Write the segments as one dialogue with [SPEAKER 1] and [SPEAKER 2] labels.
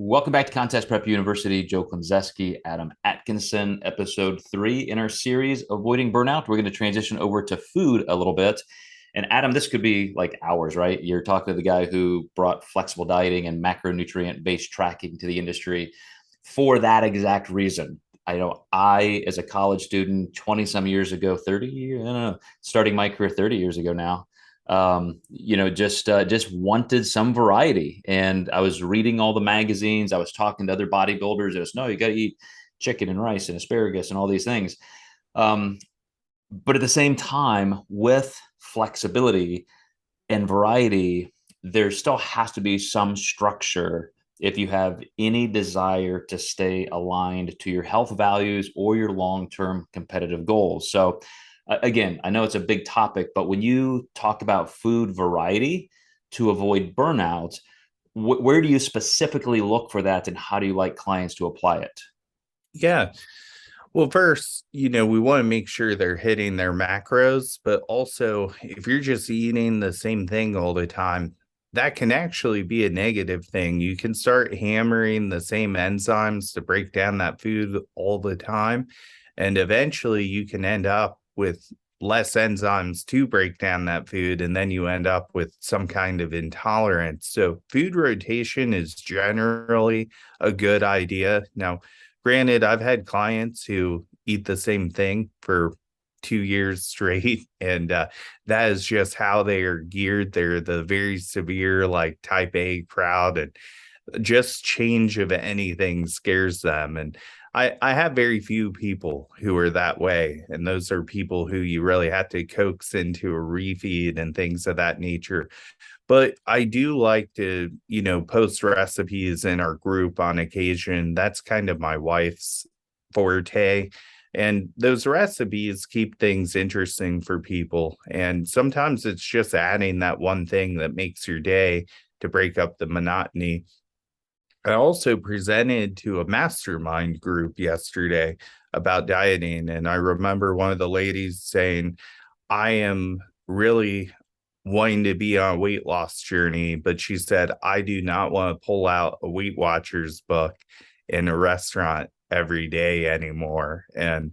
[SPEAKER 1] Welcome back to Contest Prep University. Joe Klemczewski, Adam Atkinson, episode 3 in our series, Avoiding Burnout. We're going to transition over to food a little bit. And Adam, this could be like hours, right? You're talking to the guy who brought flexible dieting and macronutrient-based tracking to the industry for that exact reason. I know I, as a college student, 20 some years ago, 30, I don't know, starting my career 30 years ago now, just wanted some variety. And I was reading all the magazines. I was talking to other bodybuilders. It was, no, you got to eat chicken and rice and asparagus and all these things. Um, but at the same time, with flexibility and variety, there still has to be some structure if you have any desire to stay aligned to your health values or your long-term competitive goals. So again, I know it's a big topic, but when you talk about food variety to avoid burnout, where do you specifically look for that, and how do you like clients to apply it?
[SPEAKER 2] Yeah. Well, first, we want to make sure they're hitting their macros, but also if you're just eating the same thing all the time, that can actually be a negative thing. You can start hammering the same enzymes to break down that food all the time. And eventually you can end up with less enzymes to break down that food. And then you end up with some kind of intolerance. So food rotation is generally a good idea. Now, granted, I've had clients who eat the same thing for 2 years straight, and that is just how they are geared. They're the very severe, like type A crowd, and just change of anything scares them. And I have very few people who are that way. And those are people who you really have to coax into a refeed and things of that nature. But I do like to, post recipes in our group on occasion. That's kind of my wife's forte. And those recipes keep things interesting for people. And sometimes it's just adding that one thing that makes your day to break up the monotony. I also presented to a mastermind group yesterday about dieting. And I remember one of the ladies saying, I am really wanting to be on a weight loss journey, but she said, I do not want to pull out a Weight Watchers book in a restaurant every day anymore. And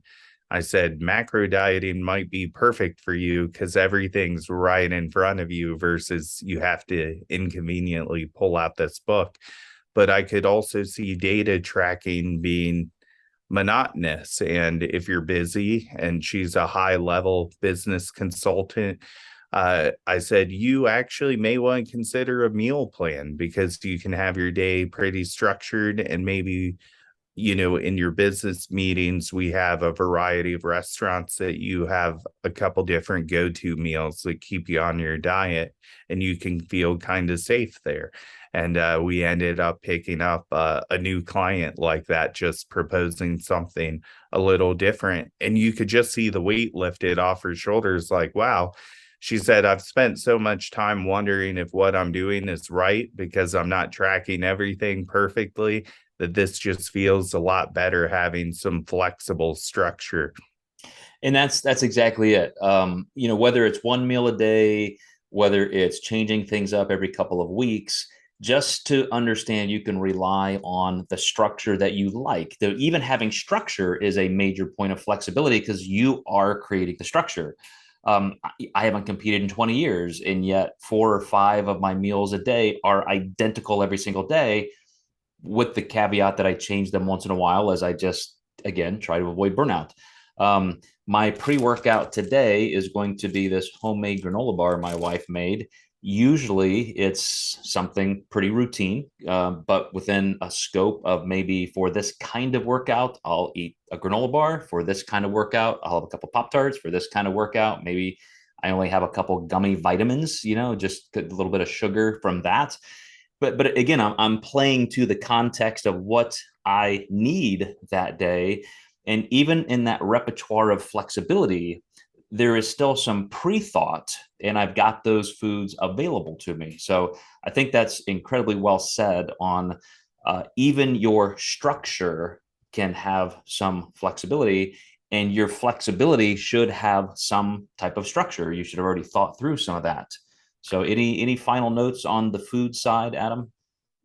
[SPEAKER 2] I said, macro dieting might be perfect for you because everything's right in front of you versus you have to inconveniently pull out this book. But I could also see data tracking being monotonous. And if you're busy, and she's a high level business consultant, I said, you actually may want to consider a meal plan because you can have your day pretty structured. And maybe, in your business meetings, we have a variety of restaurants that you have a couple different go-to meals that keep you on your diet, and you can feel kind of safe there. And we ended up picking up a new client like that, just proposing something a little different. And you could just see the weight lifted off her shoulders like, wow. She said, I've spent so much time wondering if what I'm doing is right because I'm not tracking everything perfectly, that this just feels a lot better having some flexible structure.
[SPEAKER 1] And that's exactly it. Whether it's one meal a day, whether it's changing things up every couple of weeks, just to understand you can rely on the structure that you like. Though even having structure is a major point of flexibility because you are creating the structure. I haven't competed in 20 years, and yet 4 or 5 of my meals a day are identical every single day, with the caveat that I change them once in a while as I just, again, try to avoid burnout. My pre-workout today is going to be this homemade granola bar my wife made. Usually it's something pretty routine, but within a scope of maybe for this kind of workout, I'll eat a granola bar. For this kind of workout, I'll have a couple Pop-Tarts. For this kind of workout, maybe I only have a couple gummy vitamins, just a little bit of sugar from that. But again, I'm playing to the context of what I need that day. And even in that repertoire of flexibility, there is still some pre-thought, and I've got those foods available to me. So I think that's incredibly well said on even your structure can have some flexibility, and your flexibility should have some type of structure. You should have already thought through some of that. So any final notes on the food side, Adam?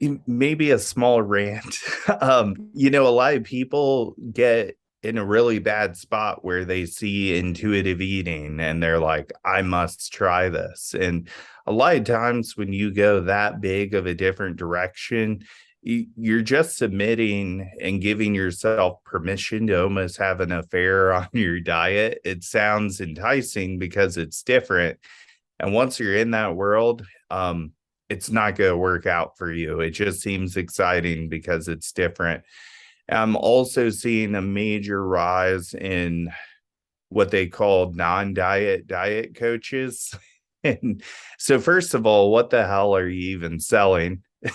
[SPEAKER 2] Maybe a small rant. A lot of people get in a really bad spot where they see intuitive eating and they're like, I must try this. And a lot of times when you go that big of a different direction, you're just submitting and giving yourself permission to almost have an affair on your diet. It sounds enticing because it's different. And once you're in that world, it's not going to work out for you. It just seems exciting because it's different. I'm also seeing a major rise in what they call non-diet diet coaches. And so, first of all, what the hell are you even selling?
[SPEAKER 1] Or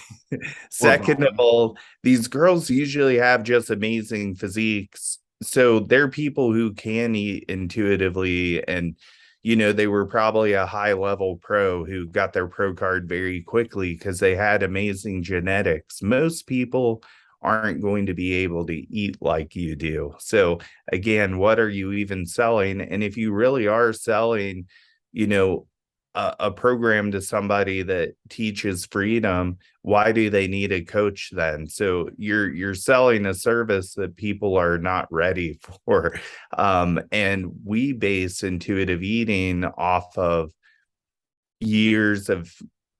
[SPEAKER 2] Second of
[SPEAKER 1] buying.
[SPEAKER 2] all, these girls usually have just amazing physiques. So they're people who can eat intuitively. And, they were probably a high level pro who got their pro card very quickly because they had amazing genetics. Most people aren't going to be able to eat like you do. So, again, what are you even selling? And if you really are selling, you know, a program to somebody that teaches freedom, why do they need a coach then? So you're selling a service that people are not ready for. And we base intuitive eating off of years of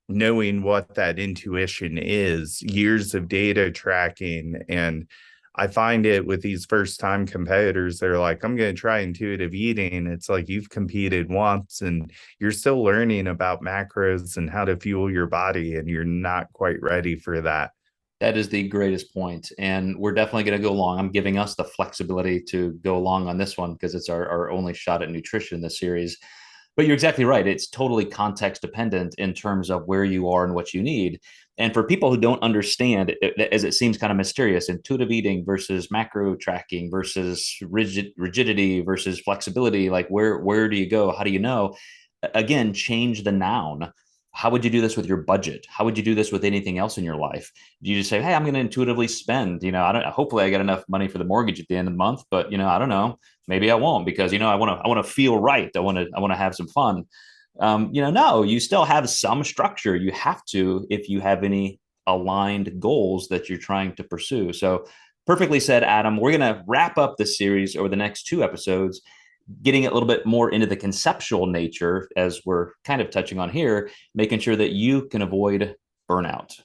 [SPEAKER 2] knowing what that intuition is, years of data tracking. And I find it with these first time competitors, they're like, I'm going to try intuitive eating. It's like you've competed once and you're still learning about macros and how to fuel your body, and you're not quite ready for that.
[SPEAKER 1] That is the greatest point. And we're definitely going to go along. I'm giving us the flexibility to go along on this one because it's our only shot at nutrition in this series. But you're exactly right. It's totally context dependent in terms of where you are and what you need. And for people who don't understand, as it seems kind of mysterious, intuitive eating versus macro tracking versus rigidity versus flexibility, like where do you go? How do you know? Again, change the noun. How would you do this with your budget? How would you do this with anything else in your life? Do you just say, "Hey, I'm going to intuitively spend"? I don't. Hopefully, I get enough money for the mortgage at the end of the month, but I don't know. Maybe I won't because I want to feel right. I want to have some fun. No, you still have some structure. You have to if you have any aligned goals that you're trying to pursue. So, perfectly said, Adam. We're going to wrap up this series over the next two episodes, getting a little bit more into the conceptual nature as we're kind of touching on here, making sure that you can avoid burnout.